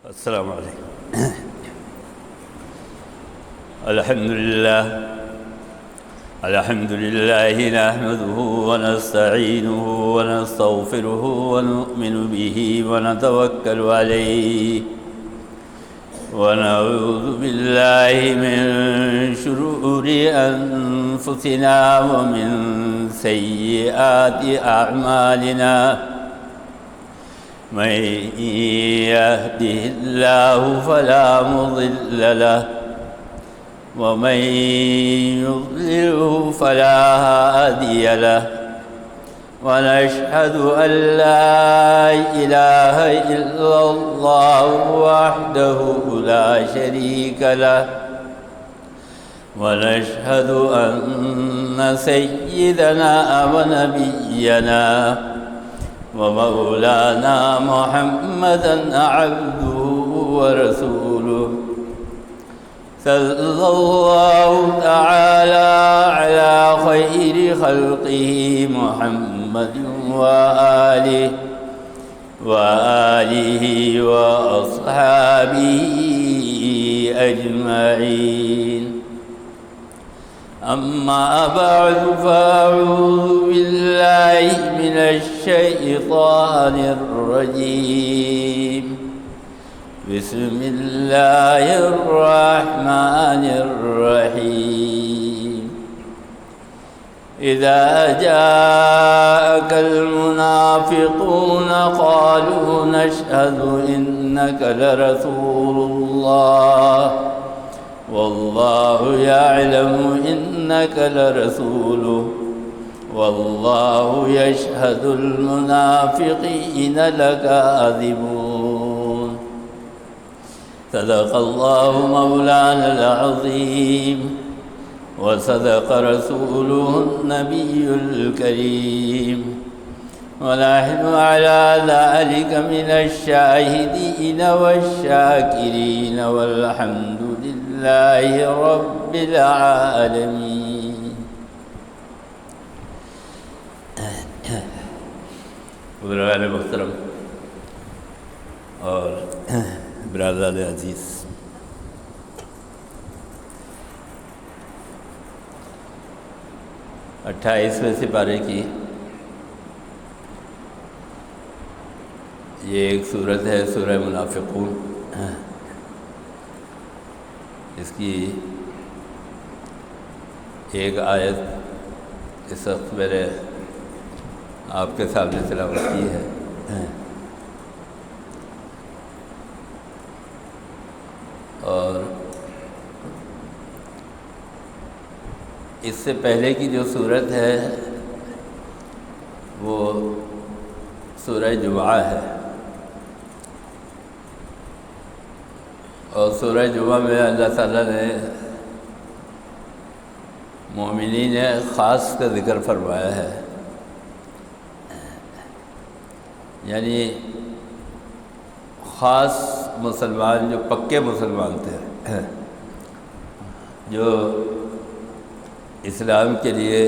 السلام علیکم۔ الحمد للہ نحمده ونستعینه ونستغفره ونؤمن به ونتوکل علیہ ونعوذ باللہ من شرور انفسنا ومن سیئات اعمالنا من يهده الله فلا مضل له ومن يضلله فلا هادي له ونشهد أن لا إله إلا الله وحده لا شريك له ونشهد أن سيدنا ونبينا ومولانا محمدا عبده ورسوله صلى الله تعالى على خير خلقه محمد وآله وأصحابه أجمعين. أما بعد فأعوذ بالله من الشيطان الرجيم. بسم الله الرحمن الرحيم. إذا جاءك المنافقون قالوا نشهد إنك لرسول الله والله يعلم إنك لرسوله والله يشهد المنافقين لكاذبون. صدق الله مولانا العظيم وصدق رسوله النبي الكريم ونحن على ذلك من الشاهدين والشاكرين والحمد لله رب العالمين. بزرگان محترم اور برادران عزیز، اٹھائیسویں سپارے کی یہ ایک صورت ہے، سورہ منافقون. اس کی ایک آیت اس وقت میں نے آپ کے سامنے تلاوت کی ہے. اور اس سے پہلے کی جو صورت ہے وہ سورہ جمعہ ہے، اور سورہ جمعہ میں اللہ تعالیٰ نے مومنین خاص کا ذکر فرمایا ہے. یعنی خاص مسلمان جو پکے مسلمان تھے، جو اسلام کے لیے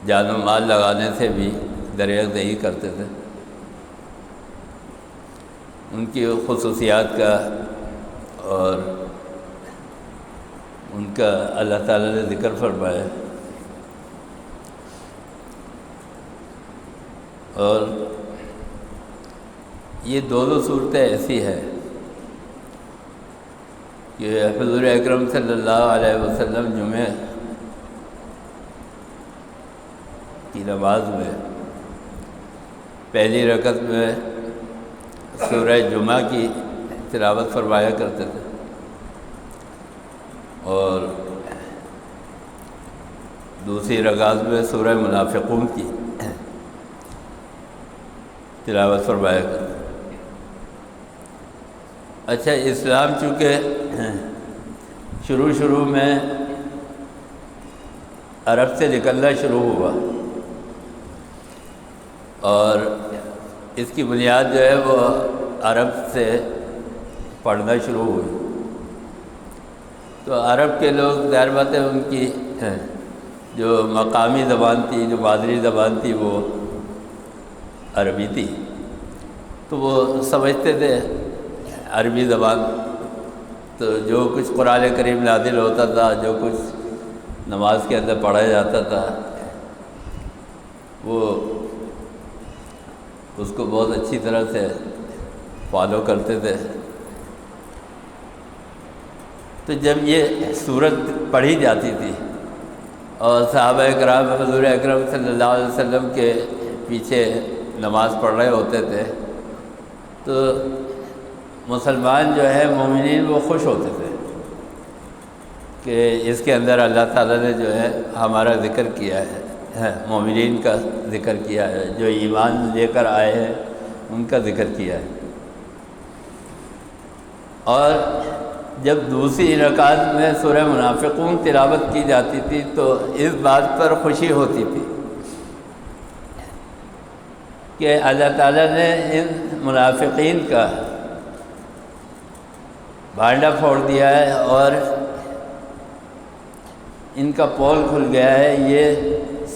جان و مال لگانے سے بھی دریغ نہیں کرتے تھے، ان کی خصوصیات کا اور ان کا اللہ تعالیٰ نے ذکر فرمایا. اور یہ دونوں صورتیں ایسی ہیں کہ حضور اکرم صلی اللہ علیہ وسلم جمعہ کی نماز میں پہلی رکعت میں سورہ جمعہ کی تلاوت فرمایا کرتے تھے، اور دوسری رکعت میں سورہ منافقون کی تلاوت فرمایا کرتے تھے. اچھا، اسلام چونکہ شروع میں عرب سے نکلنا شروع ہوا، اور اس کی بنیاد جو ہے وہ عرب سے پڑھنا شروع ہوئی. تو عرب کے لوگ ظاہر بات ہے ان کی جو مقامی زبان تھی، جو مادری زبان تھی، وہ عربی تھی. تو وہ سمجھتے تھے عربی زبان، تو جو کچھ قرآن کریم نازل ہوتا تھا، جو کچھ نماز کے اندر پڑھا جاتا تھا، وہ اس کو بہت اچھی طرح سے فالو کرتے تھے۔ تو جب یہ صورت پڑھی جاتی تھی اور صحابہ کرام حضور اکرم صلی اللہ علیہ وسلم کے پیچھے نماز پڑھ رہے ہوتے تھے، تو مسلمان جو ہے مومنین وہ خوش ہوتے تھے کہ اس کے اندر اللہ تعالیٰ نے جو ہے ہمارا ذکر کیا ہے، مومنین کا ذکر کیا ہے، جو ایمان لے کر آئے ہیں ان کا ذکر کیا ہے۔ اور جب دوسری رکعت میں سورہ منافقون تلاوت کی جاتی تھی تو اس بات پر خوشی ہوتی تھی کہ اللہ تعالیٰ نے ان منافقین کا بھانڈا پھوڑ دیا ہے اور ان کا پول کھل گیا ہے، یہ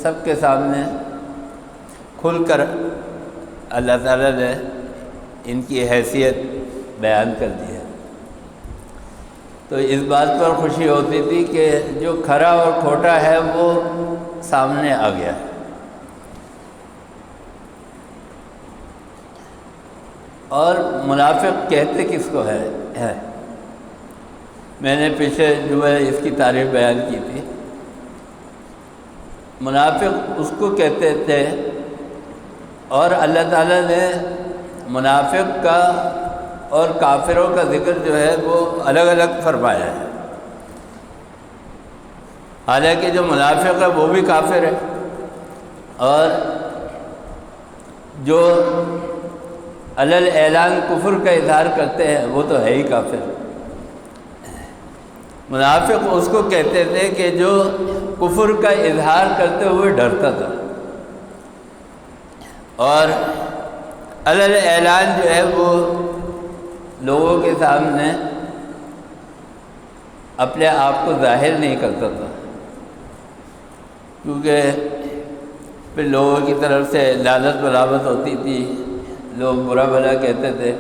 سب کے سامنے کھل کر اللہ تعالیٰ نے ان کی حیثیت بیان کر دی ہے۔ تو اس بات پر خوشی ہوتی تھی کہ جو کھرا اور کھوٹا ہے وہ سامنے آ گیا ہے۔ اور منافق کہتے کس کو ہے؟ میں نے پچھلے جمعے اس کی تعریف بیان کی تھی۔ منافق اس کو کہتے تھے، اور اللہ تعالیٰ نے منافق کا اور کافروں کا ذکر جو ہے وہ الگ الگ فرمایا ہے۔ حالانکہ جو منافق ہے وہ بھی کافر ہے، اور جو علل اعلان کفر کا اظہار کرتے ہیں وہ تو ہے ہی کافر۔ منافق اس کو کہتے تھے کہ جو کفر کا اظہار کرتے ہوئے ڈرتا تھا، اور علل اعلان جو ہے وہ لوگوں کے سامنے اپنے آپ کو ظاہر نہیں کرتا تھا، کیونکہ پھر لوگوں کی طرف سے لعنت ملامت ہوتی تھی، لوگ برا بھلا کہتے تھے۔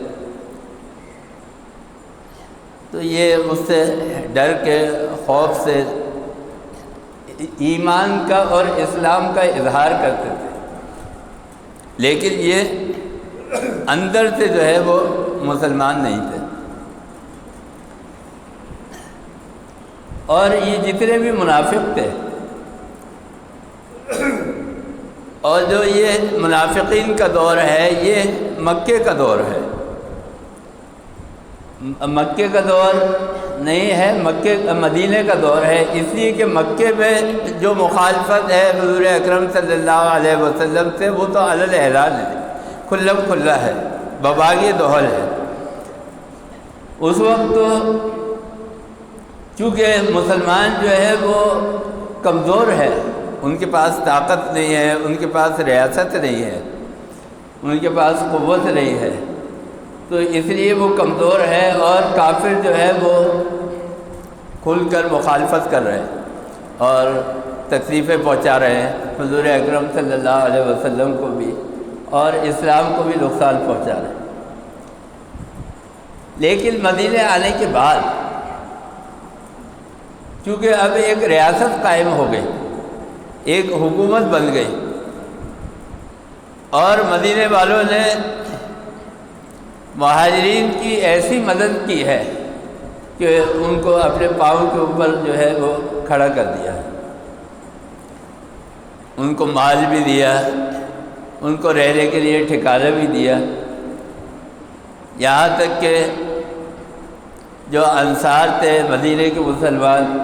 تو یہ اس سے ڈر کے خوف سے ایمان کا اور اسلام کا اظہار کرتے تھے، لیکن یہ اندر سے جو ہے وہ مسلمان نہیں تھے۔ اور یہ جتنے بھی منافق تھے، اور جو یہ منافقین کا دور ہے یہ مکے کا دور ہے، مکے کا دور نہیں ہے، مدینے کا دور ہے، اس لیے کہ مکے میں جو مخالفت ہے حضور اکرم صلی اللہ علیہ وسلم سے وہ تو علل اعلان ہے، کھلم کھلا ہے، بباغی دہل ہے۔ اس وقت تو چونکہ مسلمان جو ہے وہ کمزور ہے، ان کے پاس طاقت نہیں ہے، ان کے پاس ریاست نہیں ہے، ان کے پاس قوت نہیں ہے، تو اس لیے وہ کمزور ہے، اور کافر جو ہے وہ کھل کر مخالفت کر رہے ہیں اور تکلیفیں پہنچا رہے ہیں حضور اکرم صلی اللہ علیہ وسلم کو بھی اور اسلام کو بھی نقصان پہنچا رہے ہیں۔ لیکن مدینے آنے کے بعد چونکہ اب ایک ریاست قائم ہو گئی، ایک حکومت بن گئی، اور مدینے والوں نے مہاجرین کی ایسی مدد کی ہے کہ ان کو اپنے پاؤں کے اوپر جو ہے وہ کھڑا کر دیا، ان کو مال بھی دیا، ان کو رہنے کے لیے ٹھکانہ بھی دیا، یہاں تک کہ جو انصار تھے مدینے کے مسلمان،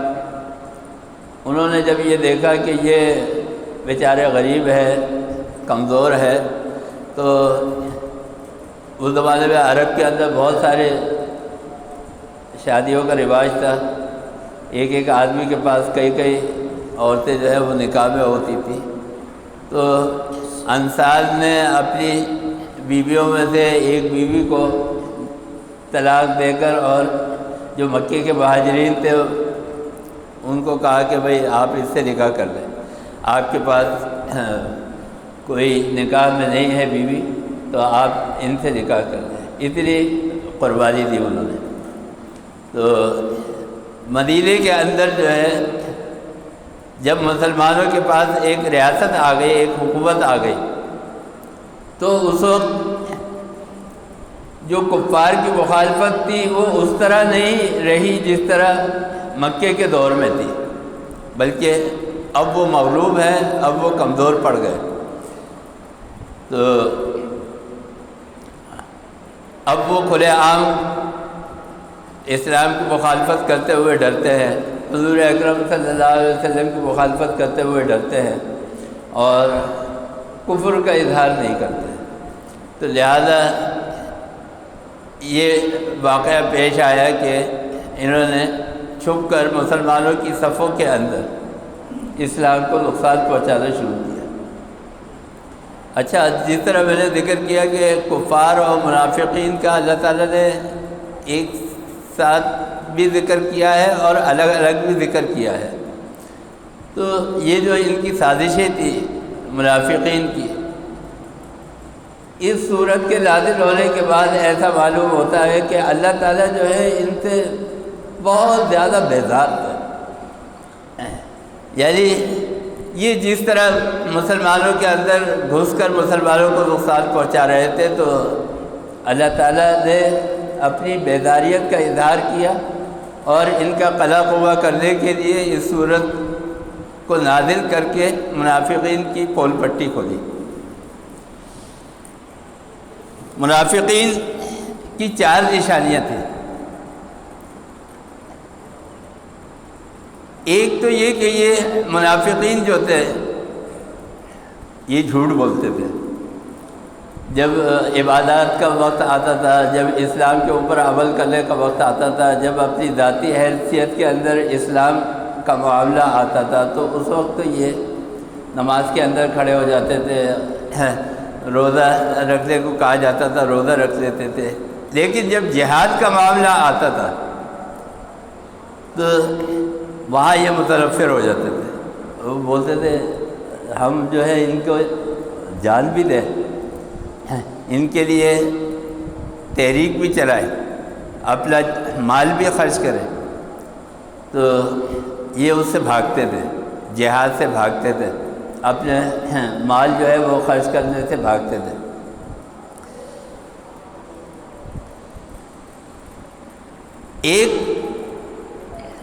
انہوں نے جب یہ دیکھا کہ یہ بیچارے غریب ہے، کمزور ہے، تو اس زمانے میں عرب کے اندر بہت سارے شادیوں کا رواج تھا، ایک ایک آدمی کے پاس کئی کئی عورتیں جو ہے وہ نکاح میں ہوتی تھی، تو انصار نے اپنی بیویوں میں سے ایک بیوی کو طلاق دے کر اور جو مکے کے مہاجرین تھے ان کو کہا کہ بھئی آپ اس سے نکاح کر لیں، آپ کے پاس کوئی نکاح میں نہیں ہے بیوی، تو آپ ان سے نکاح کر لیں، اتنی قربانی دی انہوں نے۔ تو مدینے کے اندر جو ہے جب مسلمانوں کے پاس ایک ریاست آ گئی، ایک حکومت آ گئی، تو اس وقت جو کفار کی مخالفت تھی وہ اس طرح نہیں رہی جس طرح مکے کے دور میں تھی، بلکہ اب وہ مغلوب ہیں، اب وہ کمزور پڑ گئے۔ تو اب وہ کھلے عام اسلام کی مخالفت کرتے ہوئے ڈرتے ہیں، حضور اکرم صلی اللہ علیہ وسلم کی مخالفت کرتے ہوئے ڈرتے ہیں اور کفر کا اظہار نہیں کرتے۔ تو لہذا یہ واقعہ پیش آیا کہ انہوں نے چھپ کر مسلمانوں کی صفوں کے اندر اسلام کو نقصان پہنچانا شروع کیا۔ اچھا، جس طرح میں نے ذکر کیا کہ کفار اور منافقین کا اللہ تعالیٰ نے ایک ساتھ بھی ذکر کیا ہے اور الگ الگ بھی ذکر کیا ہے، تو یہ جو ان کی سازشیں تھیں منافقین کی، اس صورت کے نازل ہونے کے بعد ایسا معلوم ہوتا ہے کہ اللہ تعالیٰ جو ہے ان سے بہت زیادہ بیزار تھا۔ یعنی یہ جس طرح مسلمانوں کے اندر گھس کر مسلمانوں کو نقصان پہنچا رہے تھے، تو اللہ تعالیٰ نے اپنی بیداریت کا اظہار کیا اور ان کا قلع قوہ کرنے کے لیے اس صورت کو نازل کر کے منافقین کی پول پٹی کھولی۔ منافقین کی 4 نشانیاں تھیں۔ ایک تو یہ کہ یہ منافقین جو تھے یہ جھوٹ بولتے تھے۔ جب عبادات کا وقت آتا تھا، جب اسلام کے اوپر عمل کرنے کا وقت آتا تھا، جب اپنی ذاتی حیثیت کے اندر اسلام کا معاملہ آتا تھا، تو اس وقت یہ نماز کے اندر کھڑے ہو جاتے تھے، روزہ رکھنے کو کہا جاتا تھا روزہ رکھ لیتے تھے، لیکن جب جہاد کا معاملہ آتا تھا تو وہاں یہ متنفر ہو جاتے تھے۔ وہ بولتے تھے ہم جو ہے ان کو جان بھی دیں، ان کے لیے تحریک بھی چلائیں، اپنا مال بھی خرچ کریں، تو یہ اس سے بھاگتے تھے، جہاد سے بھاگتے تھے، اپنے مال جو ہے وہ خرچ کرنے سے بھاگتے تھے۔ ایک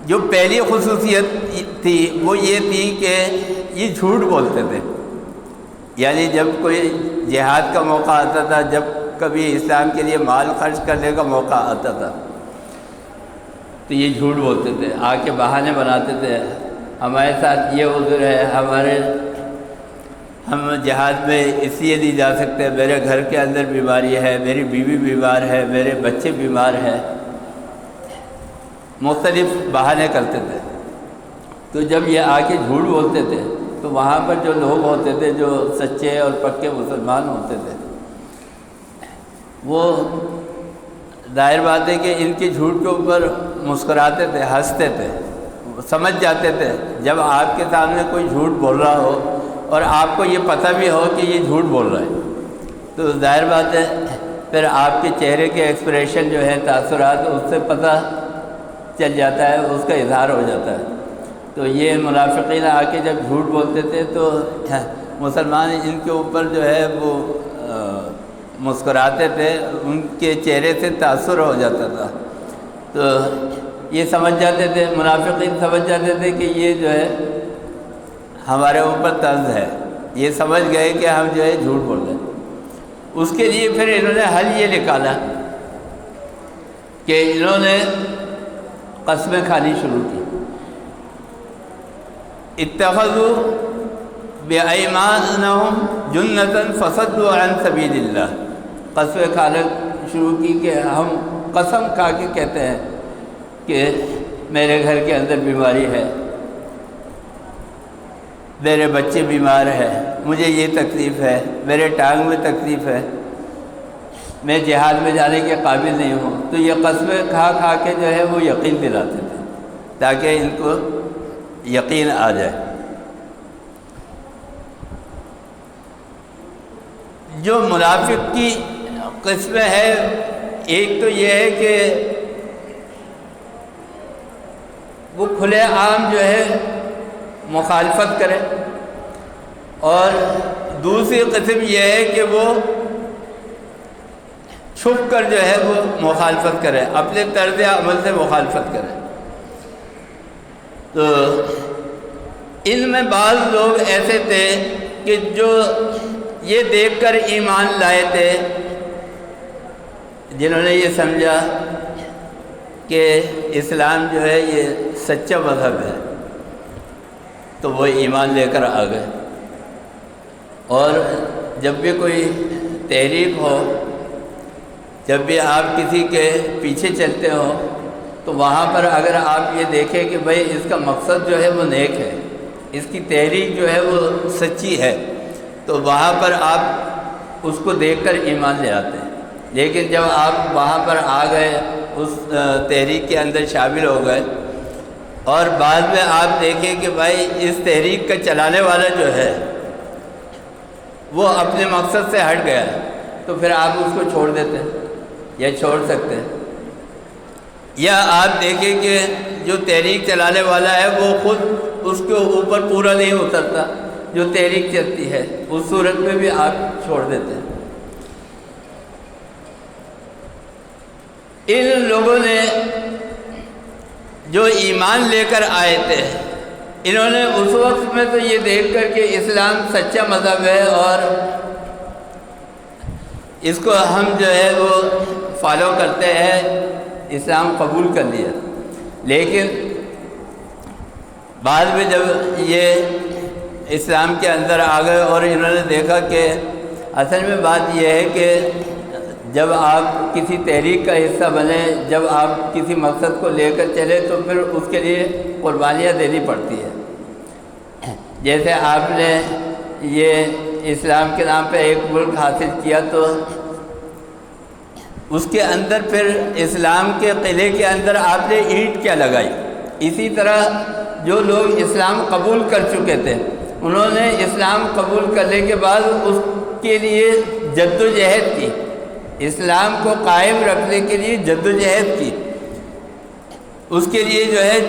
جو پہلی خصوصیت تھی وہ یہ تھی کہ یہ جھوٹ بولتے تھے، یعنی جب کوئی جہاد کا موقع آتا تھا، جب کبھی اسلام کے لیے مال خرچ کرنے کا موقع آتا تھا تو یہ جھوٹ بولتے تھے، آ کے بہانے بناتے تھے، ہمارے ساتھ یہ عذر ہے، ہم جہاد میں اس لیے نہیں جا سکتے، میرے گھر کے اندر بیماری ہے، میری بیوی بیمار ہے، میرے بچے بیمار ہیں، مختلف بہانے کرتے تھے۔ تو جب یہ آ کے جھوٹ بولتے تھے تو وہاں پر جو لوگ ہوتے تھے جو سچے اور پکے مسلمان ہوتے تھے وہ ظاہر بات ہے کہ ان کے جھوٹ کے اوپر مسکراتے تھے، ہنستے تھے، سمجھ جاتے تھے جب آپ کے سامنے کوئی جھوٹ بول رہا ہو اور آپ کو یہ پتہ بھی ہو کہ یہ جھوٹ بول رہا ہے، تو ظاہر بات ہے پھر آپ کے چہرے کے ایکسپریشن جو ہے، تاثرات، اس سے پتہ چل جاتا ہے، اس کا اظہار ہو جاتا ہے۔ تو یہ منافقین آ کے جب جھوٹ بولتے تھے تو مسلمان ان کے اوپر جو ہے وہ مسکراتے تھے، ان کے چہرے سے تاثر ہو جاتا تھا، تو یہ سمجھ جاتے تھے، منافقین سمجھ جاتے تھے کہ یہ جو ہے ہمارے اوپر طنز ہے، یہ سمجھ گئے کہ ہم جو ہے جھوٹ بول رہے ہیں۔ اس کے لیے پھر انہوں نے حل یہ نکالا کہ انہوں نے قسمیں کھانی شروع کی۔ اتخذوا بأيمانهم جنة فصدوا عن سبيل اللہ، قسمیں کھانا شروع کی کہ ہم قسم کھا کے کہتے ہیں کہ میرے گھر کے اندر بیماری ہے، میرے بچے بیمار ہیں، مجھے یہ تکلیف ہے، میرے ٹانگ میں تکلیف ہے، میں جہاد میں جانے کے قابل نہیں ہوں، تو یہ قسمیں کھا کھا کے جو ہے وہ یقین دلاتے تھے تاکہ ان کو یقین آ جائے۔ جو منافق کی قسم ہے، ایک تو یہ ہے کہ وہ کھلے عام جو ہے مخالفت کرے، اور دوسری قسم یہ ہے کہ وہ چھپ کر جو ہے وہ مخالفت کرے، اپنے طرز عمل سے مخالفت کرے۔ تو ان میں بعض لوگ ایسے تھے کہ جو یہ دیکھ کر ایمان لائے تھے، جنہوں نے یہ سمجھا کہ اسلام جو ہے یہ سچا مذہب ہے، تو وہ ایمان لے کر آ گئے۔ اور جب بھی کوئی تحریک ہو، جب بھی آپ کسی کے پیچھے چلتے ہو، تو وہاں پر اگر آپ یہ دیکھیں کہ بھئی اس کا مقصد جو ہے وہ نیک ہے، اس کی تحریک جو ہے وہ سچی ہے، تو وہاں پر آپ اس کو دیکھ کر ایمان لے آتے ہیں۔ لیکن جب آپ وہاں پر آ گئے، اس تحریک کے اندر شامل ہو گئے، اور بعد میں آپ دیکھیں کہ بھائی اس تحریک کا چلانے والا جو ہے وہ اپنے مقصد سے ہٹ گیا ہے، تو پھر آپ اس کو چھوڑ دیتے ہیں یا چھوڑ سکتے ہیں۔ یا آپ دیکھیں کہ جو تحریک چلانے والا ہے وہ خود اس کے اوپر پورا نہیں اترتا جو تحریک چلتی ہے، اس صورت میں بھی آپ چھوڑ دیتے ہیں۔ ان لوگوں نے جو ایمان لے کر آئے تھے، انہوں نے اس وقت میں تو یہ دیکھ کر کہ اسلام سچا مذہب ہے اور اس کو ہم جو ہے وہ فالو کرتے ہیں، اسلام قبول کر لیا۔ لیکن بعد میں جب یہ اسلام کے اندر آ گئے اور انہوں نے دیکھا کہ اصل میں بات یہ ہے کہ جب آپ کسی تحریک کا حصہ بنیں، جب آپ کسی مقصد کو لے کر چلے، تو پھر اس کے لیے قربانیاں دینی پڑتی ہے۔ جیسے آپ نے یہ اسلام کے نام پہ ایک ملک حاصل کیا، تو اس کے اندر پھر اسلام کے قلعے کے اندر آپ نے اینٹ کیا لگائی۔ اسی طرح جو لوگ اسلام قبول کر چکے تھے، انہوں نے اسلام قبول کرنے کے بعد اس کے لیے جد و جہد کی، اسلام کو قائم رکھنے کے لیے جد و جہد کی، اس کے لیے جو ہے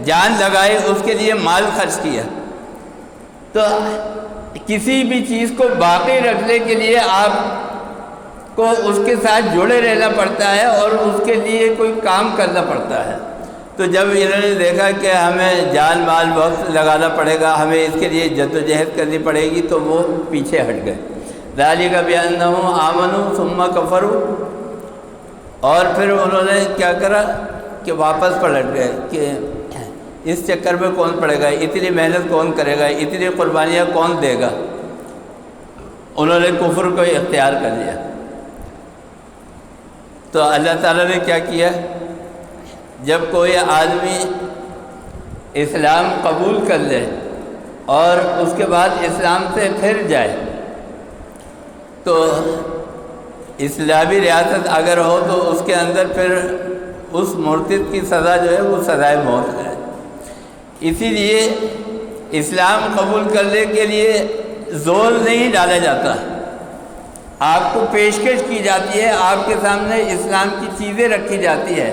جان لگائی، اس کے لیے مال خرچ کیا۔ تو کسی بھی چیز کو باقی رکھنے کے لیے آپ کو اس کے ساتھ جڑے رہنا پڑتا ہے اور اس کے لیے کوئی کام کرنا پڑتا ہے۔ تو جب انہوں نے دیکھا کہ ہمیں جان مال وقت لگانا پڑے گا، ہمیں اس کے لیے جد و جہد کرنی پڑے گی، تو وہ پیچھے ہٹ گئے۔ ذالک بأنہم آمنوا ثم کفروا، اور پھر انہوں نے کیا کرا کہ واپس پلٹ گئے کہ اس چکر میں کون پڑے گا، اتنی محنت کون کرے گا، اتنی قربانیاں کون دے گا۔ انہوں نے کفر کو اختیار کر لیا۔ تو اللہ تعالیٰ نے کیا کیا، جب کوئی آدمی اسلام قبول کر لے اور اس کے بعد اسلام سے پھر جائے، تو اسلامی ریاست اگر ہو تو اس کے اندر پھر اس مرتد کی سزا جو ہے وہ سزائے موت ہے۔ اسی لیے اسلام قبول کرنے کے لیے زور نہیں ڈالا جاتا، آپ کو پیشکش کی جاتی ہے، آپ کے سامنے اسلام کی چیزیں رکھی جاتی ہے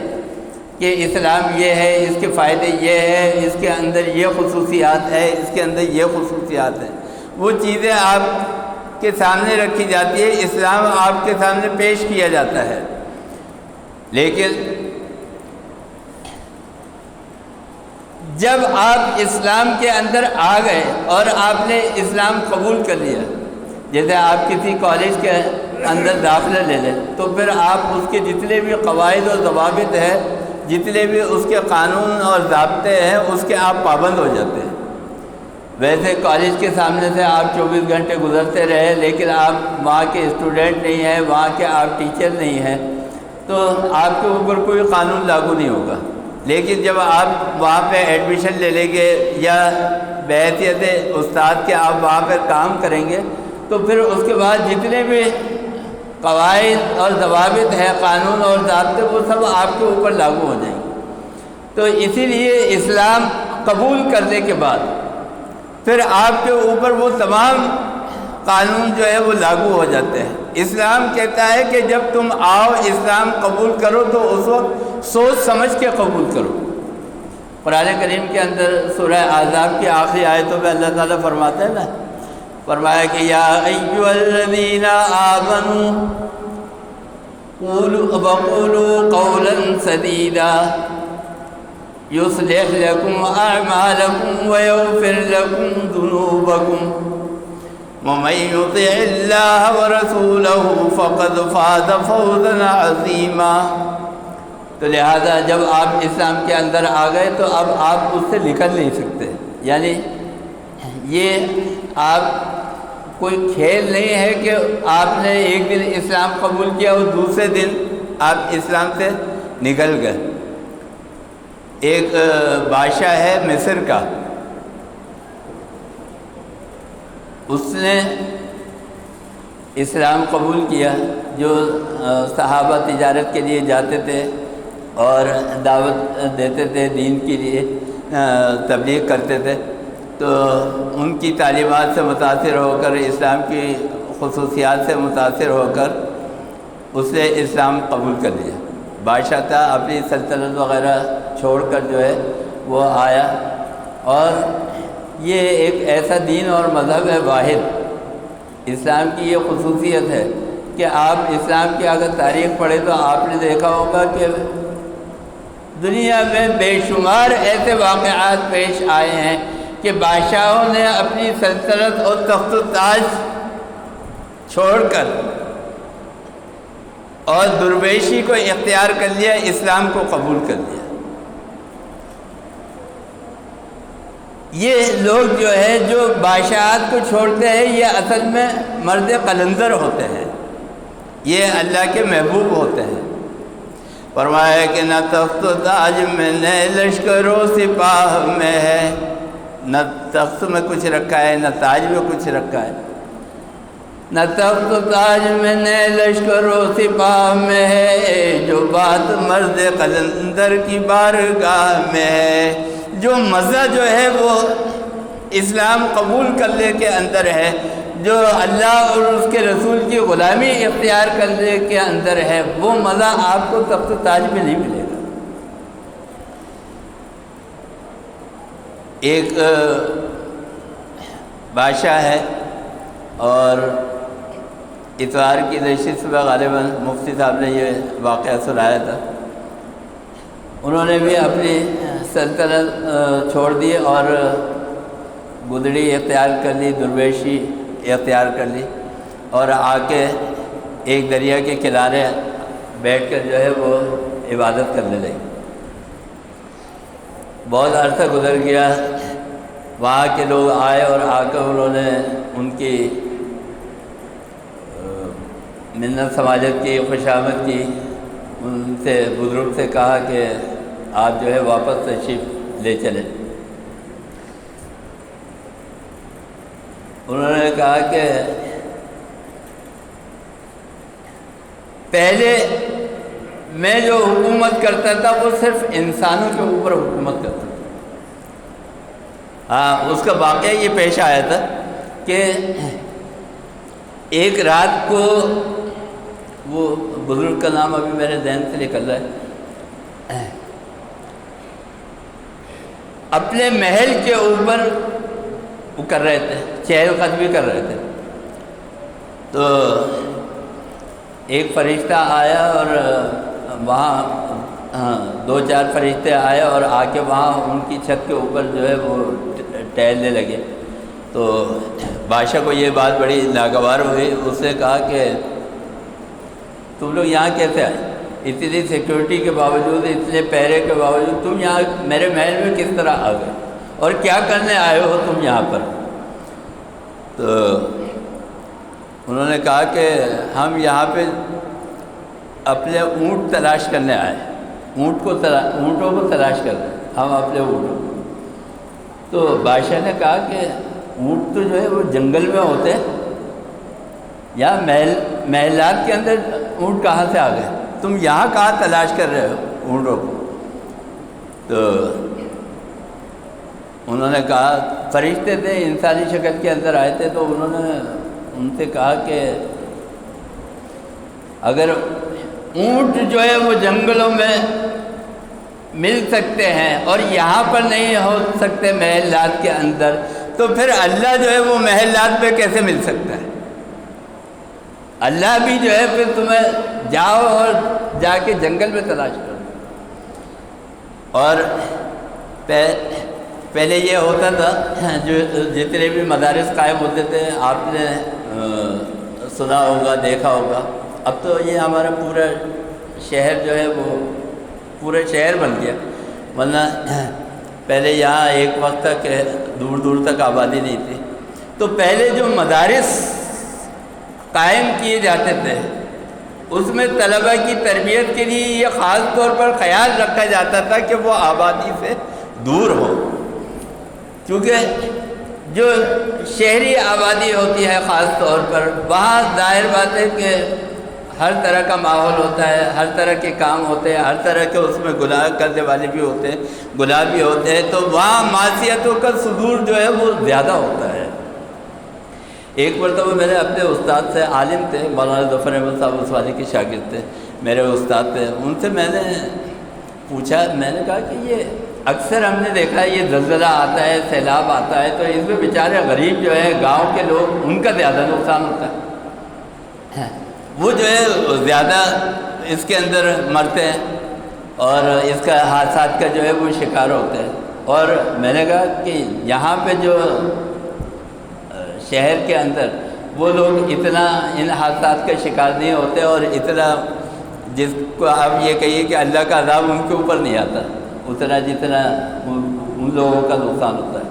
کہ اسلام یہ ہے، اس کے فائدے یہ ہے، اس کے اندر یہ خصوصیات ہے، اس کے اندر یہ خصوصیات ہیں، وہ چیزیں آپ کے سامنے رکھی جاتی ہے، اسلام آپ کے سامنے پیش کیا جاتا ہے۔ لیکن جب آپ اسلام کے اندر آ گئے اور آپ نے اسلام قبول کر لیا، جیسے آپ کسی کالج کے اندر داخلہ لے لیں، تو پھر آپ اس کے جتنے بھی قواعد و ضوابط ہیں، جتنے بھی اس کے قانون اور ضابطے ہیں، اس کے آپ پابند ہو جاتے ہیں۔ ویسے کالج کے سامنے سے آپ 24 گھنٹے گزرتے رہے، لیکن آپ وہاں کے اسٹوڈنٹ نہیں ہیں، وہاں کے آپ ٹیچر نہیں ہیں، تو آپ کے اوپر کوئی قانون لاگو نہیں ہوگا۔ لیکن جب آپ وہاں پہ ایڈمیشن لے لیں گے یا بحیثیت استاد کے آپ وہاں پہ کام کریں گے، تو پھر اس کے بعد جتنے بھی قواعد اور ضوابط ہیں، قانون اور ضابطے، وہ سب آپ کے اوپر لاگو ہو جائیں گے۔ تو اسی لیے اسلام قبول کرنے کے بعد پھر آپ کے اوپر وہ تمام قانون جو ہے وہ لاگو ہو جاتے ہیں۔ اسلام کہتا ہے کہ جب تم آؤ اسلام قبول کرو تو اس وقت سوچ سمجھ کے قبول کرو۔ قرآن کریم کے اندر سورہ احزاب کی آخری آیتوں میں اللہ تعالیٰ فرماتے ہیں نا، فرمایا کہ یا ایھا الذین آمنوا قولوا قولا سدیدا یصلح لکم اعمالکم ویغفر لکم ذنوبکم ومن یطع اللہ ورسولہ فقد فاز فوزا عظیما۔ تو لہذا جب آپ اسلام کے اندر آ گئے تو اب آپ اس سے نکل نہیں سکتے، یعنی یہ آپ کوئی کھیل نہیں ہے کہ آپ نے ایک دن اسلام قبول کیا اور دوسرے دن آپ اسلام سے نکل گئے۔ ایک بادشاہ ہے مصر کا، اس نے اسلام قبول کیا۔ جو صحابہ تجارت کے لیے جاتے تھے اور دعوت دیتے تھے دین کے لیے، تبلیغ کرتے تھے، تو ان کی تعلیمات سے متاثر ہو کر، اسلام کی خصوصیات سے متاثر ہو کر اس نے اسلام قبول کر لیا۔ بادشاہ تھا، اپنی سلطنت وغیرہ چھوڑ کر جو ہے وہ آیا، اور یہ ایک ایسا دین اور مذہب ہے واحد۔ اسلام کی یہ خصوصیت ہے کہ آپ اسلام کی اگر تاریخ پڑھیں تو آپ نے دیکھا ہوگا کہ دنیا میں بے شمار ایسے واقعات پیش آئے ہیں کہ بادشاہوں نے اپنی سلطنت اور تخت و تاج چھوڑ کر اور درویشی کو اختیار کر لیا، اسلام کو قبول کر لیا۔ یہ لوگ جو ہے جو بادشاہت کو چھوڑتے ہیں، یہ اصل میں مرد قلندر ہوتے ہیں، یہ اللہ کے محبوب ہوتے ہیں۔ فرمایا کہ نہ تخت و تاج میں نہ لشکر و سپاہ میں ہے، نہ تخت میں کچھ رکھا ہے نہ تاج میں کچھ رکھا ہے، نہ تخت و تاج میں نہ لشکر و سپاہ میں ہے، جو بات مرد قلندر کی بارگاہ میں ہے۔ جو مزہ جو ہے وہ اسلام قبول کرنے کے اندر ہے، جو اللہ اور اس کے رسول کی غلامی اختیار کرنے کے اندر ہے، وہ مزہ آپ کو تخت و تاج میں نہیں ملے گا۔ ایک بادشاہ ہے، اور اتوار کی نشست میں غالباً مفتی صاحب نے یہ واقعہ سنایا تھا۔ انہوں نے بھی اپنی سلطنت چھوڑ دی اور گدڑی اختیار کر لی، درویشی اختیار کر لی، اور آ کے ایک دریا کے کنارے بیٹھ کر جو ہے وہ عبادت کرنے لگی۔ بہت عرصہ گزر گیا، وہاں کے لوگ آئے اور آ کر انہوں نے ان کی منت سماجت کی، خوشامد کی، ان سے بزرگ سے کہا کہ آپ جو ہے واپس تشریف لے چلیں۔ انہوں نے کہا کہ پہلے میں جو حکومت کرتا تھا وہ صرف انسانوں کے اوپر حکومت کرتا تھا۔ ہاں، اس کا واقعہ یہ پیش آیا تھا کہ ایک رات کو، وہ بزرگ کا نام ابھی میرے ذہن سے نکل رہا ہے، اپنے محل کے اوپر وہ کر رہے تھے، چہل قدمی کر رہے تھے، تو ایک فرشتہ آیا اور وہاں دو چار فرشتے آئے اور آ کے وہاں ان کی چھت کے اوپر جو ہے وہ ٹہلنے لگے۔ تو بادشاہ کو یہ بات بڑی ناگوار ہوئی، اس نے کہا کہ تم لوگ یہاں کیسے آئے؟ اتنی سیکیورٹی کے باوجود، اتنے پہرے کے باوجود تم یہاں میرے محل میں کس طرح آ گئے، اور کیا کرنے آئے ہو تم یہاں پر؟ تو انہوں نے کہا کہ ہم یہاں پہ اپنے اونٹ تلاش کرنے آئے، اونٹوں کو تلاش کر رہے ہیں ہم، اپنے اونٹوں کو۔ تو بادشاہ نے کہا کہ اونٹ تو جو ہے وہ جنگل میں ہوتے ہیں، یا محلات کے اندر اونٹ کہاں سے آ گئے؟ تم یہاں کہاں تلاش کر رہے ہو اونٹوں کو؟ تو انہوں نے کہا فرشتے تھے، انسانی شکل کے اندر آئے تھے، تو انہوں نے ان سے کہا کہ اگر اونٹ جو ہے وہ جنگلوں میں مل سکتے ہیں اور یہاں پر نہیں ہو سکتے محلات کے اندر، تو پھر اللہ جو ہے وہ محلات پہ کیسے مل سکتا ہے؟ اللہ بھی جو ہے پھر تمہیں جاؤ اور جا کے جنگل میں تلاش کرو۔ اور پہلے یہ ہوتا تھا، جو جتنے بھی مدارس قائم ہوتے تھے آپ نے سنا ہوگا، دیکھا ہوگا، اب تو یہ ہمارا پورا شہر جو ہے وہ پورا شہر بن گیا، ورنہ پہلے یہاں ایک وقت تک دور دور تک آبادی نہیں تھی۔ تو پہلے جو مدارس قائم کیے جاتے تھے اس میں طلبہ کی تربیت کے لیے یہ خاص طور پر خیال رکھا جاتا تھا کہ وہ آبادی سے دور ہو، کیونکہ جو شہری آبادی ہوتی ہے خاص طور پر وہاں ظاہر بات ہے کہ ہر طرح کا ماحول ہوتا ہے، ہر طرح کے کام ہوتے ہیں، ہر طرح کے اس میں گناہ کرنے والے بھی ہوتے ہیں، گناہ بھی ہوتے ہیں، تو وہاں معصیتوں کا صدور جو ہے وہ زیادہ ہوتا ہے۔ ایک مرتبہ میں نے اپنے استاد سے، عالم تھے مولانا ظفر احمد صاحب عثمانی کے شاگرد تھے، میرے استاد تھے، ان سے میں نے پوچھا، میں نے کہا کہ یہ اکثر ہم نے دیکھا ہے یہ زلزلہ آتا ہے، سیلاب آتا ہے، تو اس میں بیچارے غریب جو ہے گاؤں کے لوگ، ان کا زیادہ نقصان ہوتا ہے، وہ جو ہے زیادہ اس کے اندر مرتے ہیں اور اس کا حادثات کا جو ہے وہ شکار ہوتے ہیں۔ اور میں نے کہا کہ یہاں پہ جو شہر کے اندر وہ لوگ اتنا ان حادثات کا شکار نہیں ہوتے، اور اتنا جس کو آپ یہ کہیے کہ اللہ کا عذاب ان کے اوپر نہیں آتا اتنا جتنا ان لوگوں کا نقصان ہوتا ہے۔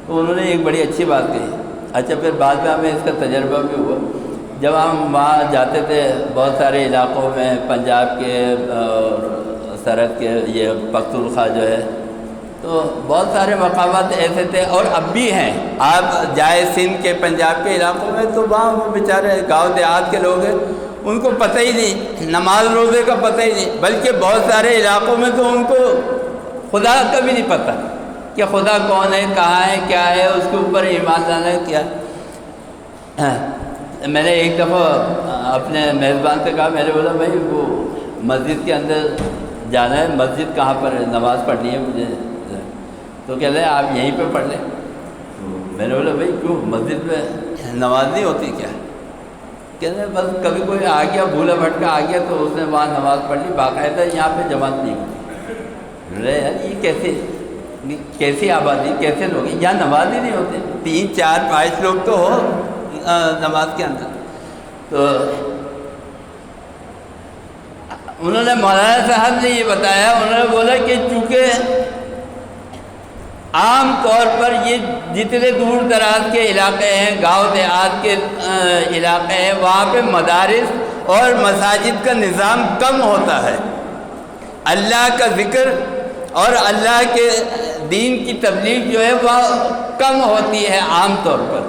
تو انہوں نے ایک بڑی اچھی بات کہی۔ اچھا، پھر بعد میں ہمیں اس کا تجربہ بھی ہوا، جب ہم وہاں جاتے تھے بہت سارے علاقوں میں، پنجاب کے سرحد کے یہ پختونخوا جو ہے، تو بہت سارے مقامات ایسے تھے اور اب بھی ہیں۔ آپ جائے سندھ کے، پنجاب کے علاقوں میں، تو وہاں وہ بیچارے گاؤں دیہات کے لوگ ہیں، ان کو پتہ ہی نہیں، نماز روزے کا پتہ ہی نہیں، بلکہ بہت سارے علاقوں میں تو ان کو خدا کا بھی نہیں پتہ کہ خدا کون ہے، کہاں ہے، کیا ہے، اس کے اوپر ایمان لانا ہے کیا۔ میں نے ایک دفعہ اپنے میزبان سے کہا، میں نے بولا بھائی وہ مسجد کے اندر جانا ہے، مسجد کہاں پر ہے، نماز پڑھنی ہے مجھے، تو کہہ رہے آپ یہیں پہ پڑھ لیں۔ میں نے بولا بھائی کیوں، مسجد میں نماز نہیں ہوتی کیا؟ کہہ رہے بس کبھی کوئی آ گیا، بھولا بھٹکا آ گیا تو اس نے وہاں نماز پڑھ لی، باقاعدہ یہاں پہ جماعت نہیں ہوتی۔ یار یہ کیسی آبادی، کیسے لوگ ہیں، یہاں نماز ہی نہیں ہوتے، 3 4 5 لوگ تو ہو نماز کے اندر۔ تو انہوں نے، مولانا صاحب نے یہ بتایا، انہوں نے بولا کہ چونکہ عام طور پر یہ جتنے دور دراز کے علاقے ہیں، گاؤں دیہات کے علاقے ہیں، وہاں پہ مدارس اور مساجد کا نظام کم ہوتا ہے، اللہ کا ذکر اور اللہ کے دین کی تبلیغ جو ہے وہ کم ہوتی ہے عام طور پر۔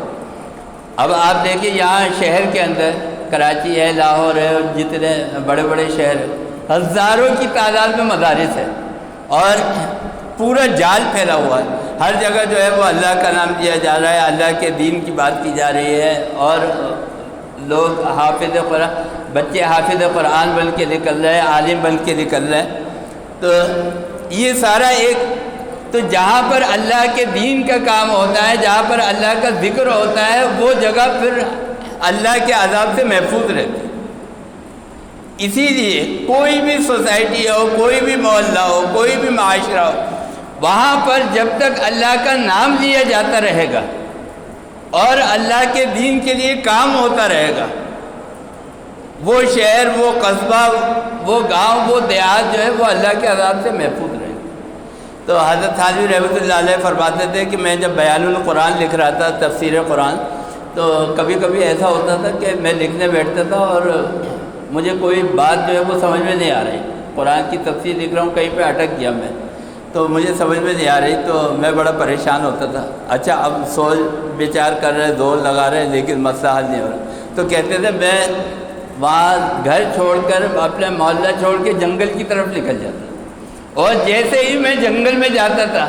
اب آپ دیکھیں یہاں شہر کے اندر، کراچی ہے، لاہور ہے، اور جتنے بڑے بڑے شہر ہیں، ہزاروں کی تعداد میں مدارس ہے اور پورا جال پھیلا ہوا ہے، ہر جگہ جو ہے وہ اللہ کا نام لیا جا رہا ہے، اللہ کے دین کی بات کی جا رہی ہے، اور لوگ حافظ قرآن، بچے حافظ قرآن بن کے نکل رہے ہیں، عالم بن کے نکل رہے ہیں۔ تو یہ سارا ایک، تو جہاں پر اللہ کے دین کا کام ہوتا ہے، جہاں پر اللہ کا ذکر ہوتا ہے، وہ جگہ پھر اللہ کے عذاب سے محفوظ رہتی ہے۔ اسی لیے کوئی بھی سوسائٹی ہو، کوئی بھی محلہ ہو، کوئی بھی معاشرہ ہو، وہاں پر جب تک اللہ کا نام لیا جاتا رہے گا اور اللہ کے دین کے لیے کام ہوتا رہے گا، وہ شہر، وہ قصبہ، وہ گاؤں، وہ دیہات جو ہے وہ اللہ کے عذاب سے محفوظ رہے گا۔ تو حضرت تھانوی رحمۃ اللہ علیہ فرماتے تھے کہ میں جب بیان القرآن لکھ رہا تھا، تفسیر قرآن، تو کبھی کبھی ایسا ہوتا تھا کہ میں لکھنے بیٹھتا تھا اور مجھے کوئی بات جو ہے وہ سمجھ میں نہیں آ رہی، قرآن کی تفسیر لکھ رہا ہوں، کہیں پہ اٹک گیا میں، تو مجھے سمجھ میں نہیں آ رہی، تو میں بڑا پریشان ہوتا تھا۔ اچھا، اب سوچ بچار کر رہے، زور لگا رہے، لیکن مسئلہ حل نہیں ہو رہا، تو کہتے تھے میں وہاں گھر چھوڑ کر، اپنے محلہ چھوڑ کے جنگل کی طرف نکل جاتا، اور جیسے ہی میں جنگل میں جاتا تھا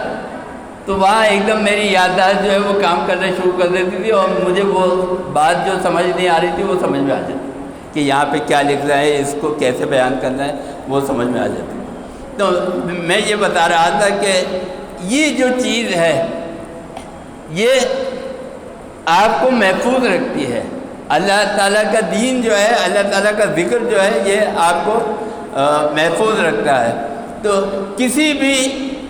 تو وہاں ایک دم میری یادداشت جو ہے وہ کام کرنا شروع کر دیتی تھی، اور مجھے وہ بات جو سمجھ نہیں آ رہی تھی وہ سمجھ میں آ جاتی کہ یہاں پہ کیا لکھ رہا ہے، اس کو کیسے بیان کرنا ہے، وہ سمجھ میں آ جاتی۔ تو میں یہ بتا رہا تھا کہ یہ جو چیز ہے یہ آپ کو محفوظ رکھتی ہے۔ اللہ تعالیٰ کا دین جو ہے، اللہ تعالیٰ کا ذکر جو ہے، یہ آپ کو محفوظ رکھتا ہے۔ تو کسی بھی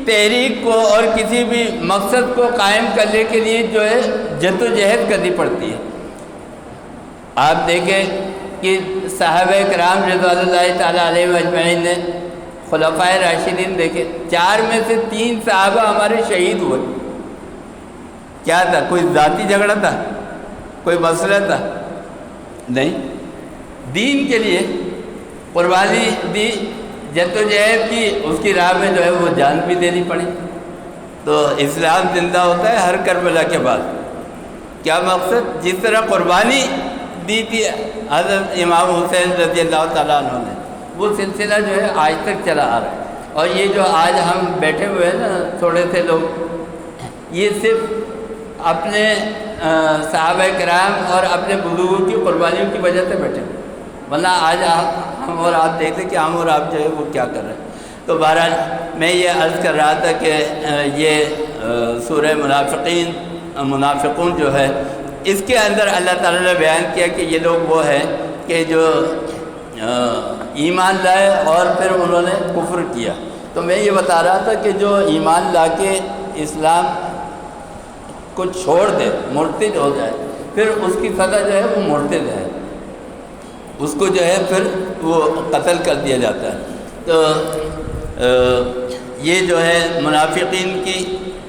تحریک کو اور کسی بھی مقصد کو قائم کرنے کے لیے جو ہے جد و جہد کرنی پڑتی ہے۔ آپ دیکھیں کہ صحابہ کرام رضوان اللہ تعالیٰ علیہ اجمعین نے، خلفائے راشدین دیکھیں، 4 میں سے 3 صحابہ ہمارے شہید ہوئے۔ کیا تھا؟ کوئی ذاتی جھگڑا تھا؟ کوئی مسئلہ تھا؟ نہیں، دین کے لیے قربانی دی، جد و جہد کی، اس کی راہ میں جو ہے وہ جان بھی دینی پڑی۔ تو اسلام زندہ ہوتا ہے ہر کربلا کے بعد۔ کیا مقصد؟ جس طرح قربانی دی تھی حضرت امام حسین رضی اللہ تعالیٰ عنہ نے، وہ سلسلہ جو ہے آج تک چلا آ رہا ہے۔ اور یہ جو آج ہم بیٹھے ہوئے ہیں نا تھوڑے سے لوگ، یہ صرف اپنے صحابہ کرام اور اپنے بزرگوں کی قربانیوں کی وجہ سے بیٹھے، ورنہ آج ہم اور آپ دیکھتے کہ ہم اور آپ جو ہے وہ کیا کر رہے ہیں۔ تو بہرحال میں یہ عرض کر رہا تھا کہ یہ سورہ منافقون جو ہے، اس کے اندر اللہ تعالیٰ نے بیان کیا کہ یہ لوگ وہ ہیں کہ جو ایمان لائے اور پھر انہوں نے کفر کیا۔ تو میں یہ بتا رہا تھا کہ جو ایمان لا کے اسلام کو چھوڑ دے، مرتد ہو جائے، پھر اس کی سزا جو ہے وہ مرتد ہے، اس کو جو ہے پھر وہ قتل کر دیا جاتا ہے۔ تو یہ جو ہے منافقین کی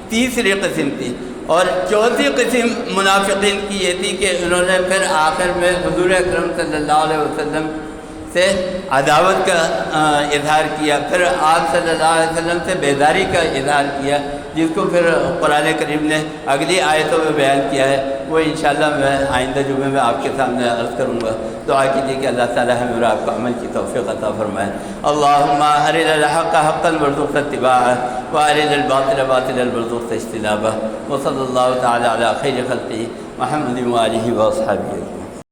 تیسری قسم تھی۔ اور چوتھی قسم منافقین کی یہ تھی کہ انہوں نے پھر آخر میں حضور اکرم صلی اللہ علیہ وسلم سے عداوت کا اظہار کیا، پھر آپ صلی اللہ علیہ وسلم سے بیداری کا اظہار کیا، جس کو پھر قرآن کریم نے اگلی آیتوں میں بیان کیا ہے۔ وہ انشاءاللہ میں آئندہ جمعے میں آپ کے سامنے عرض کروں گا۔ دعا کیجیے کہ اللہ تعالیٰ ہمیں اور آپ کو عمل کی توفیق عطا فرمائے۔ اللہم ارنا الحق حقا وارزقنا اتباعہ وارنا الباطل باطلا وارزقنا اجتنابہ، وصلی اللہ تعالیٰ علی خیر خلقہ محمد وآلہ واصحابہ۔